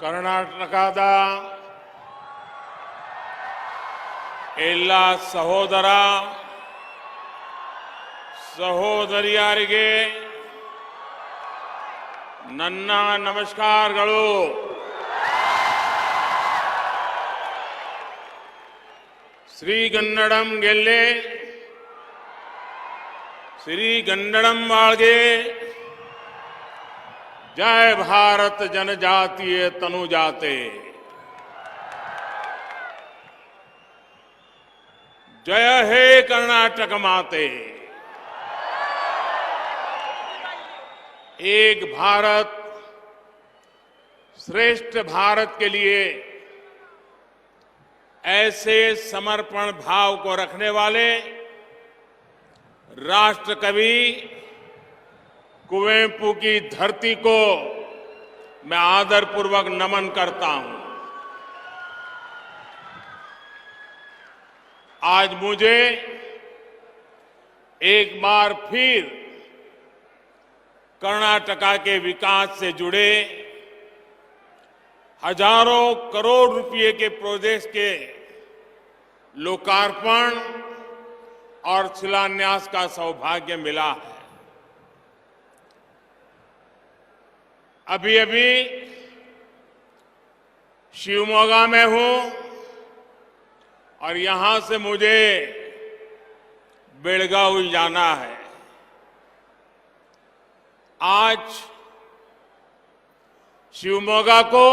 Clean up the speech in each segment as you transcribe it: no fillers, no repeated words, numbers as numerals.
ಕರ್ನಾಟಕದ ಎಲ್ಲ ಸಹೋದರ ಸಹೋದರಿಯರಿಗೆ ನನ್ನ ನಮಸ್ಕಾರಗಳು. ಶ್ರೀಗನ್ನಡಂ ಗೆಲ್ಲೆ, ಶ್ರೀಗನ್ನಡಂ ಬಾಳ್ಗೆ. जय भारत जनजातीय तनुजाते. जय हे कर्नाटक माते. एक भारत श्रेष्ठ भारत के लिए ऐसे समर्पण भाव को रखने वाले राष्ट्र कवि कुवेंपु की धरती को मैं आदरपूर्वक नमन करता हूं. आज मुझे एक बार फिर कर्नाटका के विकास से जुड़े हजारों करोड़ रुपए के प्रोजेक्ट्स के लोकार्पण और शिलान्यास का सौभाग्य मिला है. अभी अभी शिवमोगा में हूं और यहां से मुझे बेलगावी जाना है. आज शिवमोगा को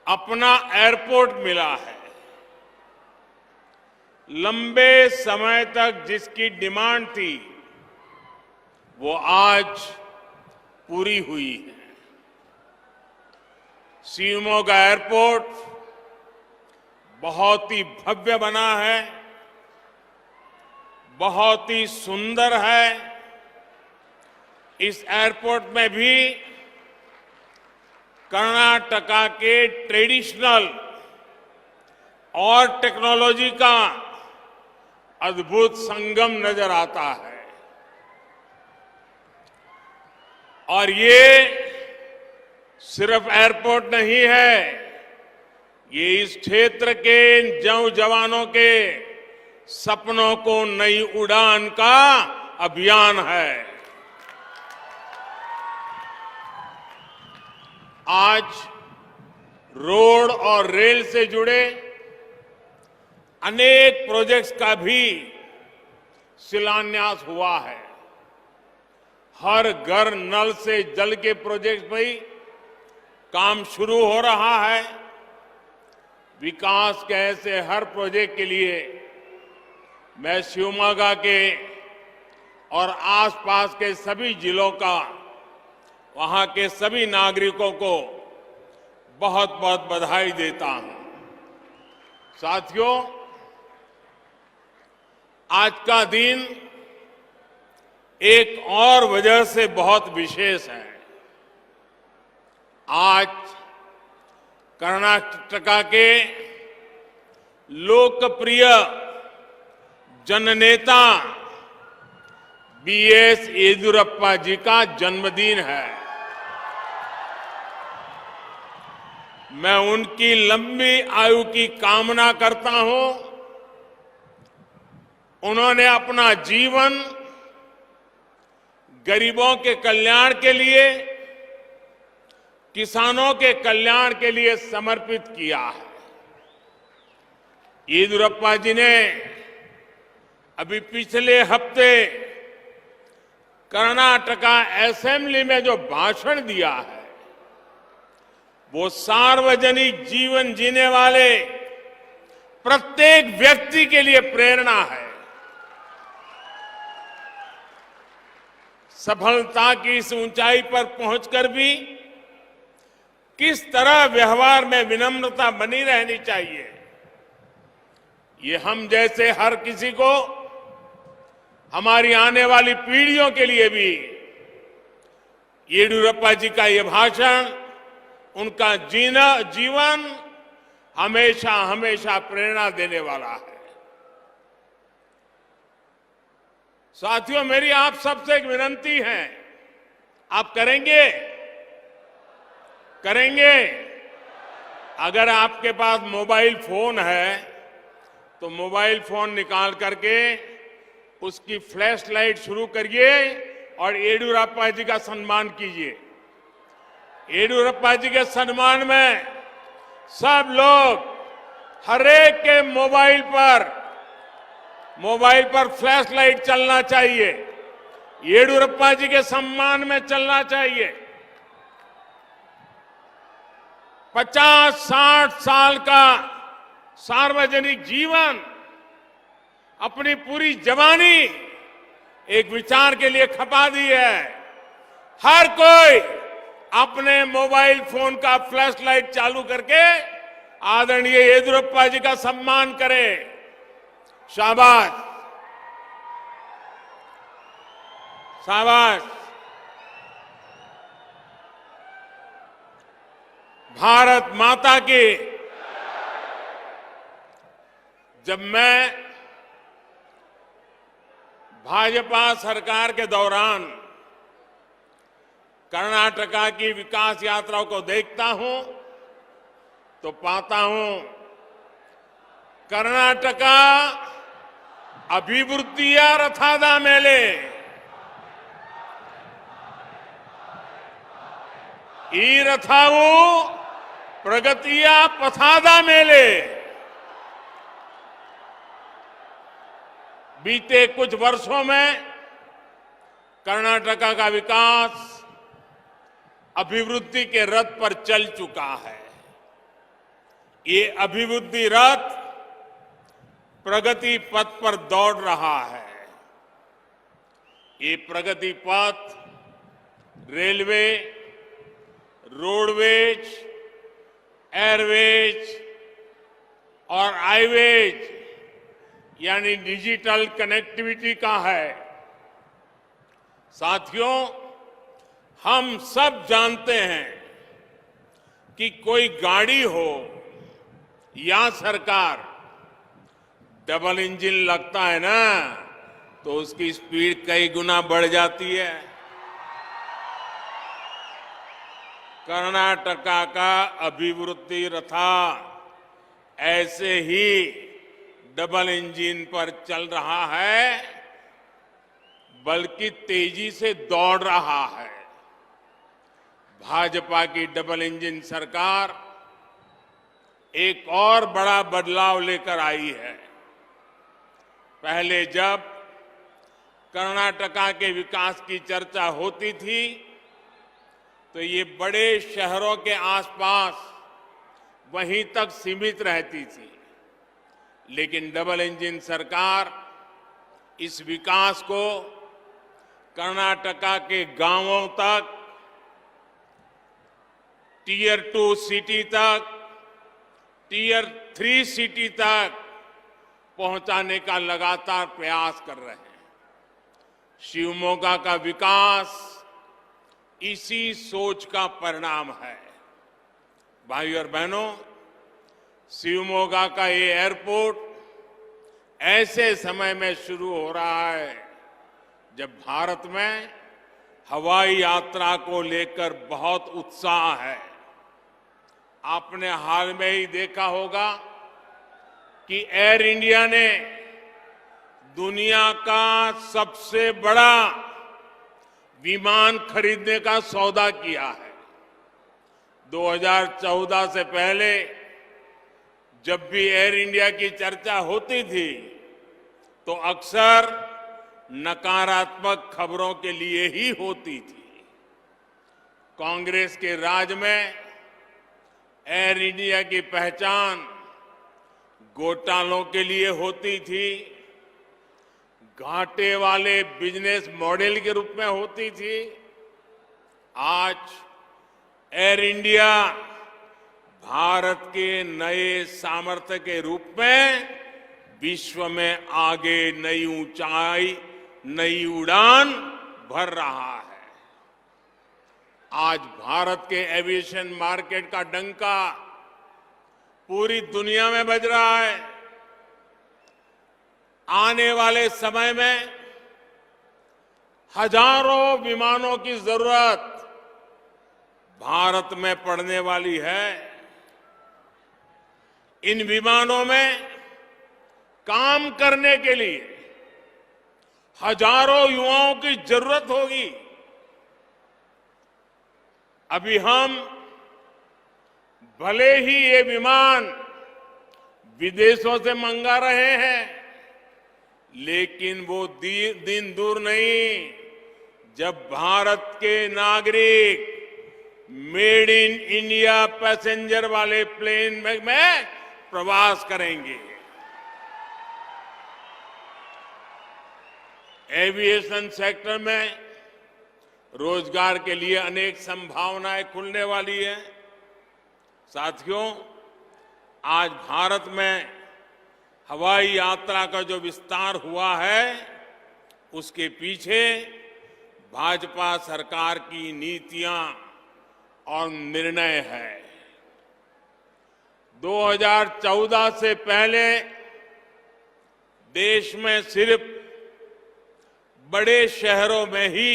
अपना एयरपोर्ट मिला है. लंबे समय तक जिसकी डिमांड थी वो आज पूरी हुई है. शिवमोगा एयरपोर्ट बहुत ही भव्य बना है, बहुत ही सुंदर है. इस एयरपोर्ट में भी कर्नाटका के ट्रेडिशनल और टेक्नोलॉजी का अद्भुत संगम नजर आता है. और ये सिर्फ एयरपोर्ट नहीं है, ये इस क्षेत्र के जवानों के सपनों को नई उड़ान का अभियान है. आज रोड और रेल से जुड़े अनेक प्रोजेक्ट्स का भी शिलान्यास हुआ है. हर घर नल से जल के प्रोजेक्ट में काम शुरू हो रहा है. विकास के ऐसे हर प्रोजेक्ट के लिए मैं शिवमोगा के और आसपास के सभी जिलों का, वहां के सभी नागरिकों को बहुत बहुत बधाई देता हूं. साथियों, आज का दिन एक और वजह से बहुत विशेष है. आज कर्नाटका के लोकप्रिय जननेता बीएस येदियुरप्पा जी का जन्मदिन है. मैं उनकी लंबी आयु की कामना करता हूं. उन्होंने अपना जीवन गरीबों के कल्याण के लिए, किसानों के कल्याण के लिए समर्पित किया है. येदियुरप्पा जी ने अभी पिछले हफ्ते कर्नाटका असेंबली में जो भाषण दिया है वो सार्वजनिक जीवन जीने वाले प्रत्येक व्यक्ति के लिए प्रेरणा है. सफलता की इस ऊंचाई पर पहुंचकर भी किस तरह व्यवहार में विनम्रता बनी रहनी चाहिए, ये हम जैसे हर किसी को, हमारी आने वाली पीढ़ियों के लिए भी येदियुरप्पा जी का ये भाषण, उनका जीवन हमेशा हमेशा प्रेरणा देने वाला है. साथियों, मेरी आप सबसे एक विनती है, आप करेंगे? करेंगे? अगर आपके पास मोबाइल फोन है तो मोबाइल फोन निकाल करके उसकी फ्लैश लाइट शुरू करिए और येडियुरप्पा जी का सम्मान कीजिए। येडियुरप्पा जी के सम्मान में सब लोग हरेक के मोबाइल पर फ्लैश लाइट चलना चाहिए, येडियुरप्पा जी के सम्मान में चलना चाहिए। 50-60 साल का सार्वजनिक जीवन, अपनी पूरी जवानी एक विचार के लिए खपा दी है। हर कोई अपने मोबाइल फोन का फ्लैश लाइट चालू करके आदरणीय येदियुरप्पा जी का सम्मान करे। शाबाश, शाबाश। भारत माता की। जब मैं भाजपा सरकार के दौरान कर्नाटका की विकास यात्राओं को देखता हूं तो पाता हूं कर्नाटका ಅಭಿವೃದ್ಧಿಯ ರಥದ ಮೇಲೆ ಈ ರಥವು ಪ್ರಗತಿಯ ಪಥದ ಮೇಲೆ बीते कुछ वर्षों में कर्नाटका का विकास अभिवृद्धि के रथ पर चल चुका है। ये अभिवृद्धि रथ प्रगति पथ पर दौड़ रहा है। ये प्रगति पथ रेलवे, रोडवेज, एयरवेज और हाईवेज यानी डिजिटल कनेक्टिविटी का है। साथियों, हम सब जानते हैं कि कोई गाड़ी हो या सरकार, डबल इंजन लगता है ना तो उसकी स्पीड कई गुना बढ़ जाती है। कर्नाटका का अभिवृद्धि रथा ऐसे ही डबल इंजन पर चल रहा है, बल्कि तेजी से दौड़ रहा है। भाजपा की डबल इंजन सरकार एक और बड़ा बदलाव लेकर आई है। पहले जब कर्नाटका के विकास की चर्चा होती थी तो ये बड़े शहरों के आसपास वहीं तक सीमित रहती थी, लेकिन डबल इंजन सरकार इस विकास को कर्नाटका के गांवों तक, टियर 2 सिटी तक, टियर 3 सिटी तक पहुंचाने का लगातार प्रयास कर रहे हैं। शिवमोगा का विकास इसी सोच का परिणाम है। भाइयों और बहनों, शिवमोगा का ये एयरपोर्ट ऐसे समय में शुरू हो रहा है जब भारत में हवाई यात्रा को लेकर बहुत उत्साह है। आपने हाल में ही देखा होगा कि एयर इंडिया ने दुनिया का सबसे बड़ा विमान खरीदने का सौदा किया है। 2014 से पहले जब भी एयर इंडिया की चर्चा होती थी तो अक्सर नकारात्मक खबरों के लिए ही होती थी। कांग्रेस के राज में एयर इंडिया की पहचान घोटालों के लिए होती थी, घाटे वाले बिजनेस मॉडल के रूप में होती थी। आज एयर इंडिया भारत के नए सामर्थ्य के रूप में विश्व में आगे नई ऊंचाई, नई उड़ान भर रहा है। आज भारत के एविएशन मार्केट का डंका पूरी दुनिया में बज रहा है। आने वाले समय में हजारों विमानों की जरूरत भारत में पड़ने वाली है। इन विमानों में काम करने के लिए हजारों युवाओं की जरूरत होगी। अभी हम भले ही ये विमान विदेशों से मंगा रहे हैं, लेकिन वो दिन दूर नहीं जब भारत के नागरिक मेड इन इंडिया पैसेंजर वाले प्लेन में प्रवास करेंगे। एविएशन सेक्टर में रोजगार के लिए अनेक संभावनाएं खुलने वाली है। साथियों, आज भारत में हवाई यात्रा का जो विस्तार हुआ है, उसके पीछे भाजपा सरकार की नीतियां और निर्णय है। 2014 से पहले देश में सिर्फ बड़े शहरों में ही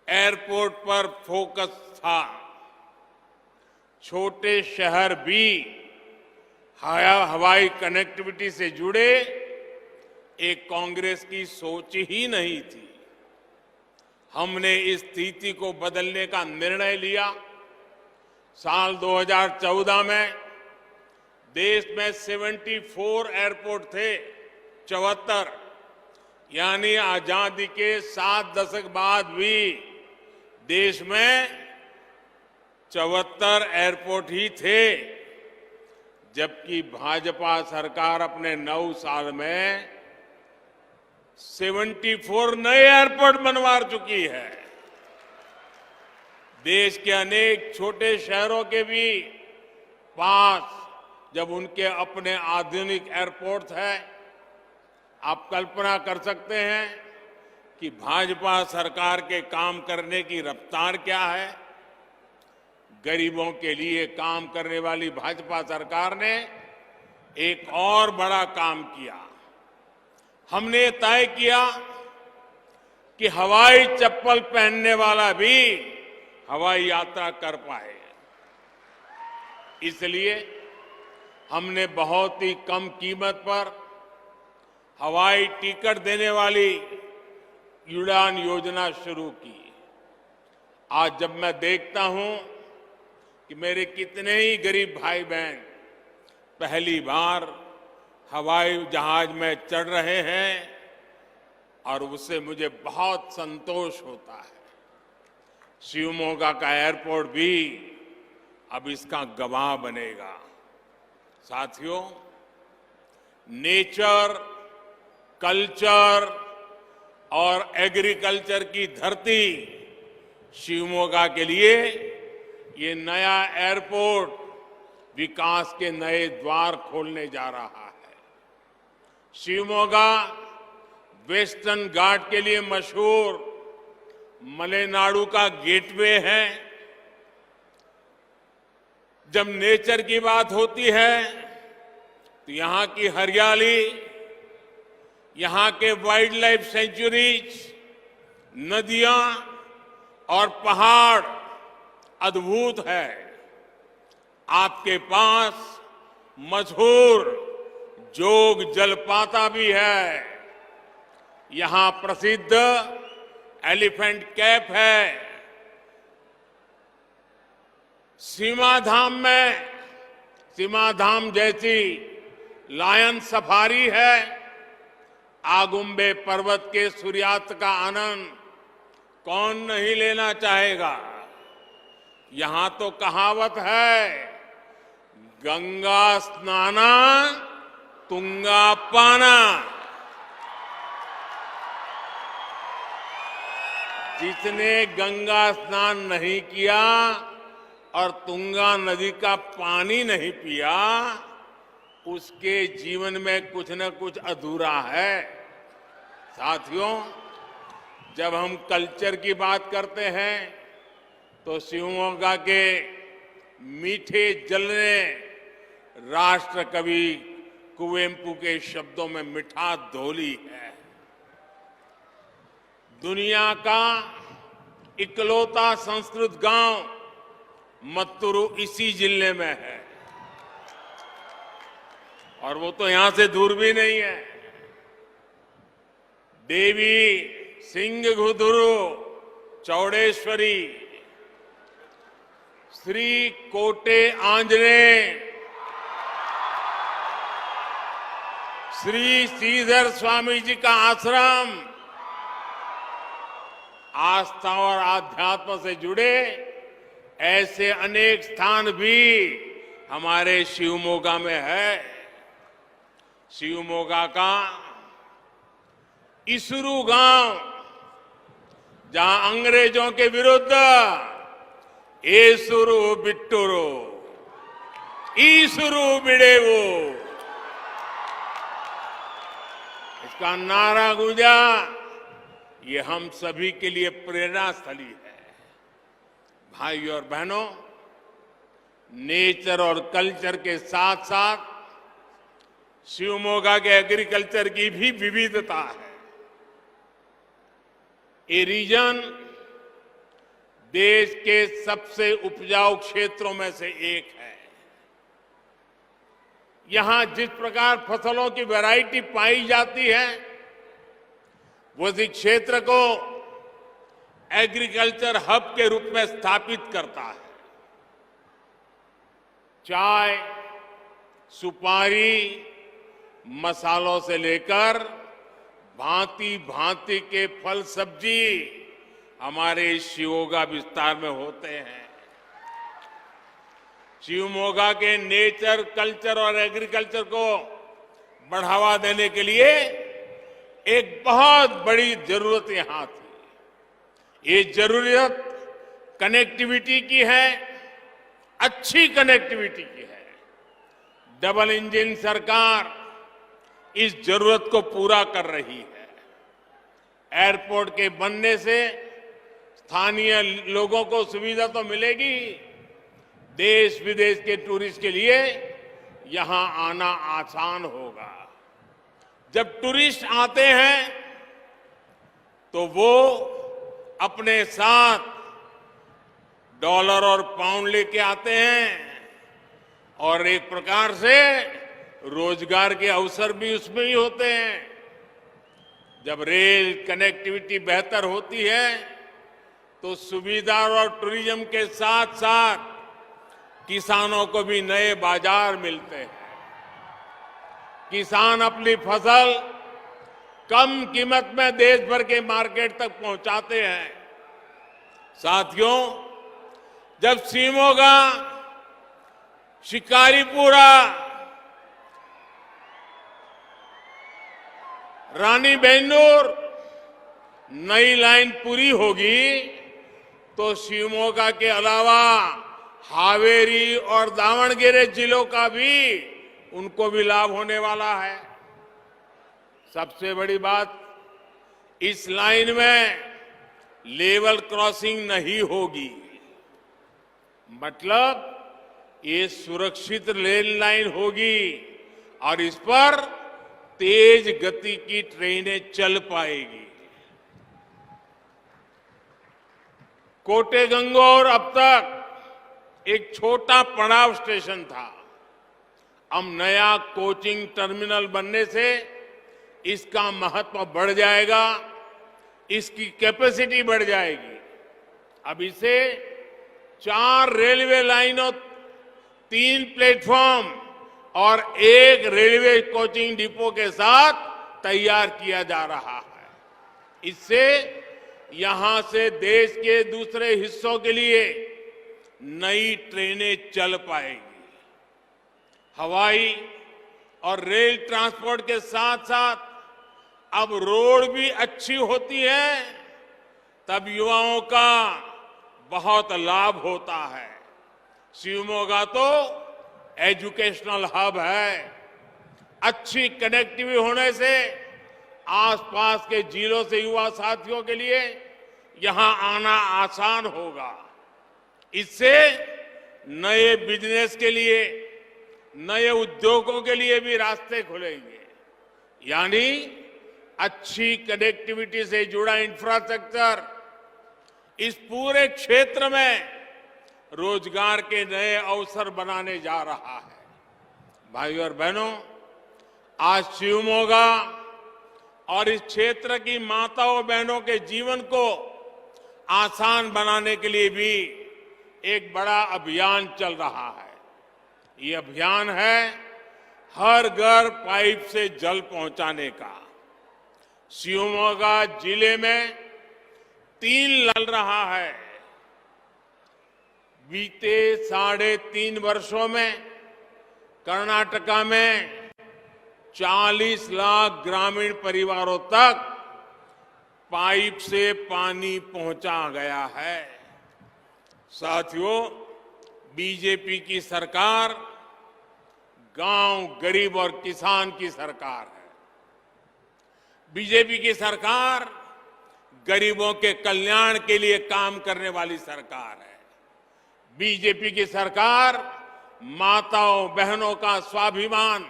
एयरपोर्ट पर फोकस था। छोटे शहर भी हवाई कनेक्टिविटी से जुड़े एक कांग्रेस की सोच ही नहीं थी। हमने इस स्थिति को बदलने का निर्णय लिया। साल 2014 में देश में 74 एयरपोर्ट थे, 74, यानी आजादी के 7 दशक बाद भी देश में 74 एयरपोर्ट ही थे, जबकि भाजपा सरकार अपने 9 साल में 74 नए एयरपोर्ट बनवा चुकी है। देश के अनेक छोटे शहरों के भी पास जब उनके अपने आधुनिक एयरपोर्ट है, आप कल्पना कर सकते हैं कि भाजपा सरकार के काम करने की रफ्तार क्या है। गरीबों के लिए काम करने वाली भाजपा सरकार ने एक और बड़ा काम किया। हमने तय किया कि हवाई चप्पल पहनने वाला भी हवाई यात्रा कर पाए। इसलिए हमने बहुत ही कम कीमत पर हवाई टिकट देने वाली उड़ान योजना शुरू की। आज जब मैं देखता हूं कि मेरे कितने ही गरीब भाई बहन पहली बार हवाई जहाज में चढ़ रहे हैं, और उससे मुझे बहुत संतोष होता है। शिवमोगा का एयरपोर्ट भी अब इसका गवाह बनेगा। साथियों, नेचर, कल्चर और एग्रीकल्चर की धरती शिवमोगा के लिए ये नया एयरपोर्ट विकास के नए द्वार खोलने जा रहा है। शिवमोगा वेस्टर्न घाट के लिए मशहूर मलेनाडु का गेटवे है। जब नेचर की बात होती है तो यहां की हरियाली, यहां के वाइल्ड लाइफ सेंचुरीज, नदियां और पहाड़ अद्भुत है। आपके पास मशहूर जोग जलपाता भी है। यहां प्रसिद्ध एलिफेंट कैप है। सीमाधाम में सीमाधाम जैसी लायन सफारी है। आगुम्बे पर्वत के सूर्यास्त का आनंद कौन नहीं लेना चाहेगा। यहां तो कहावत है, गंगा स्नाना तुंगा पाना। जिसने गंगा स्नान नहीं किया और तुंगा नदी का पानी नहीं पिया, उसके जीवन में कुछ न कुछ अधूरा है। साथियों, जब हम कल्चर की बात करते हैं तो शिवमोगा के मीठे जल ने राष्ट्र कवि कुवेंपु के शब्दों में मिठास घोली है। दुनिया का इकलौता संस्कृत गांव मत्तुरु इसी जिले में है और वो तो यहां से दूर भी नहीं है। देवी सिंहगुदुरु चौड़ेश्वरी, श्री कोटे आंजनेय, श्री श्रीधर स्वामी जी का आश्रम, आस्था और आध्यात्म से जुड़े ऐसे अनेक स्थान भी हमारे शिवमोगा में है। शिवमोगा का इसरू गांव, जहां अंग्रेजों के विरुद्ध एसुरु बिट्टुरु ईसुरु बिडेवु इसका नारा गूंजा, ये हम सभी के लिए प्रेरणा स्थली है। भाइयों और बहनों, नेचर और कल्चर के साथ साथ शिवमोगा के एग्रीकल्चर की भी विविधता है। ये रीजन देश के सबसे उपजाऊ क्षेत्रों में से एक है। यहां जिस प्रकार फसलों की वैरायटी पाई जाती है, वो इस क्षेत्र को एग्रीकल्चर हब के रूप में स्थापित करता है। चाय, सुपारी, मसालों से लेकर भांति भांति के फल सब्जी हमारे शिवमोगा विस्तार में होते हैं। शिवमोगा के नेचर, कल्चर और एग्रीकल्चर को बढ़ावा देने के लिए एक बहुत बड़ी जरूरत यहां थी। ये जरूरत कनेक्टिविटी की है, अच्छी कनेक्टिविटी की है। डबल इंजन सरकार इस जरूरत को पूरा कर रही है। एयरपोर्ट के बनने से स्थानीय लोगों को सुविधा तो मिलेगी, देश विदेश के टूरिस्ट के लिए यहां आना आसान होगा। जब टूरिस्ट आते हैं तो वो अपने साथ डॉलर और पाउंड लेके आते हैं और एक प्रकार से रोजगार के अवसर भी उसमें ही होते हैं। जब रेल कनेक्टिविटी बेहतर होती है तो सुविधा और टूरिज्म के साथ साथ किसानों को भी नए बाजार मिलते हैं। किसान अपनी फसल कम कीमत में देश भर के मार्केट तक पहुंचाते हैं। साथियों, जब शिवमोगा, शिकारीपुरा, रानी बेंदूर नई लाइन पूरी होगी तो शिवमोगा के अलावा हावेरी और दावणगेरे जिलों का भी उनको भी लाभ होने वाला है। सबसे बड़ी बात, इस लाइन में लेवल क्रॉसिंग नहीं होगी, मतलब ये सुरक्षित रेल लाइन होगी और इस पर तेज गति की ट्रेनें चल पाएगी। कोटे गंगोर अब तक एक छोटा पड़ाव स्टेशन था। अब नया कोचिंग टर्मिनल बनने से इसका महत्व बढ़ जाएगा, इसकी कैपेसिटी बढ़ जाएगी। अब इसे 4 रेलवे लाइनों, 3 प्लेटफॉर्म और 1 रेलवे कोचिंग डिपो के साथ तैयार किया जा रहा है। इससे यहां से देश के दूसरे हिस्सों के लिए नई ट्रेनें चल पाएगी। हवाई और रेल ट्रांसपोर्ट के साथ साथ अब रोड भी अच्छी होती है, तब युवाओं का बहुत लाभ होता है। शिवमोगा तो एजुकेशनल हब है। अच्छी कनेक्टिविटी होने से आसपास के जिलों से युवा साथियों के लिए यहां आना आसान होगा। इससे नए बिजनेस के लिए, नए उद्योगों के लिए भी रास्ते खुलेंगे। यानी अच्छी कनेक्टिविटी से जुड़ा इंफ्रास्ट्रक्चर, इस पूरे क्षेत्र में रोजगार के नए अवसर बनाने जा रहा है। भाइयों और बहनों, आज शिवमोगा और इस क्षेत्र की माताओं बहनों के जीवन को आसान बनाने के लिए भी एक बड़ा अभियान चल रहा है। ये अभियान है हर घर पाइप से जल पहुंचाने का। शिवमोगा जिले में 3 लल रहा है। बीते 3.5 वर्षों में कर्नाटका में 40 लाख ग्रामीण परिवारों तक पाइप से पानी पहुंचा गया है। साथियों, बीजेपी की सरकार गांव, गरीब और किसान की सरकार है। बीजेपी की सरकार गरीबों के कल्याण के लिए काम करने वाली सरकार है। बीजेपी की सरकार माताओं बहनों का स्वाभिमान,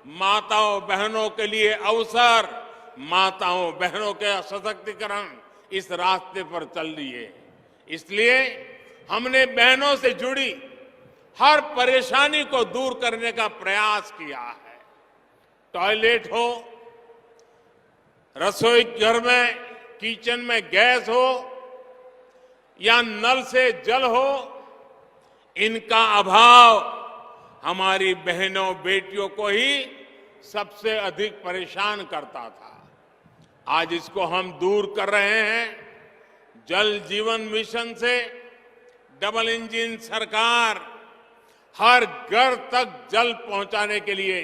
माताओं बहनों के लिए अवसर, माताओं बहनों के सशक्तिकरण, इस रास्ते पर चल रही है। इसलिए हमने बहनों से जुड़ी हर परेशानी को दूर करने का प्रयास किया है। टॉयलेट हो, रसोई घर में, किचन में गैस हो या नल से जल हो, इनका अभाव हमारी बहनों बेटियों को ही सबसे अधिक परेशान करता था। आज इसको हम दूर कर रहे हैं। जल जीवन मिशन से डबल इंजन सरकार हर घर तक जल पहुंचाने के लिए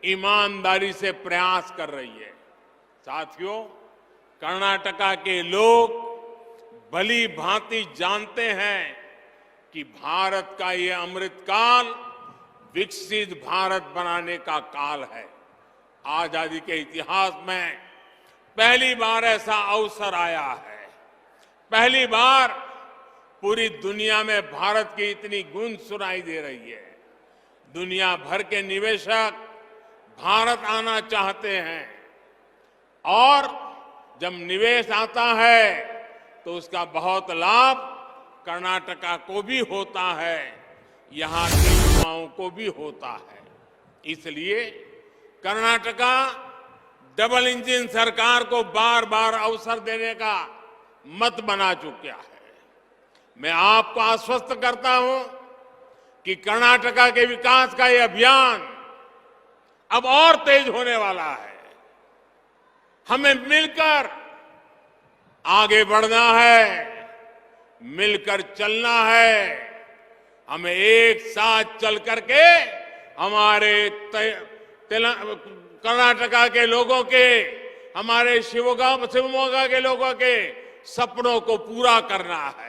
ईमानदारी से प्रयास कर रही है। साथियों, कर्नाटका के लोग भली भांति जानते हैं कि भारत का ये अमृतकाल विकसित भारत बनाने का काल है। आजादी के इतिहास में पहली बार ऐसा अवसर आया है। पहली बार पूरी दुनिया में भारत की इतनी गूंज सुनाई दे रही है। दुनिया भर के निवेशक भारत आना चाहते हैं और जब निवेश आता है तो उसका बहुत लाभ कर्नाटका को भी होता है, यहाँ के युवाओं को भी होता है। इसलिए कर्नाटका डबल इंजन सरकार को बार बार अवसर देने का मत बना चुका है। मैं आपको आश्वस्त करता हूं कि कर्नाटका के विकास का यह अभियान अब और तेज होने वाला है। हमें मिलकर आगे बढ़ना है, मिलकर चलना है। हमें एक साथ चल करके हमारे कर्नाटका के लोगों के, हमारे शिवमोगा के लोगों के सपनों को पूरा करना है।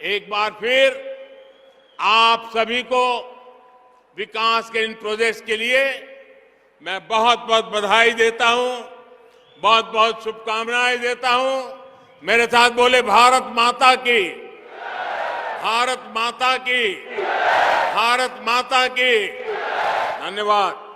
एक बार फिर आप सभी को विकास के इन प्रोजेक्ट्स के लिए मैं बहुत बहुत बधाई देता हूं, बहुत बहुत शुभकामनाएं देता हूं। मेरे साथ बोले भारत माता की, भारत माता की, भारत माता की। धन्यवाद।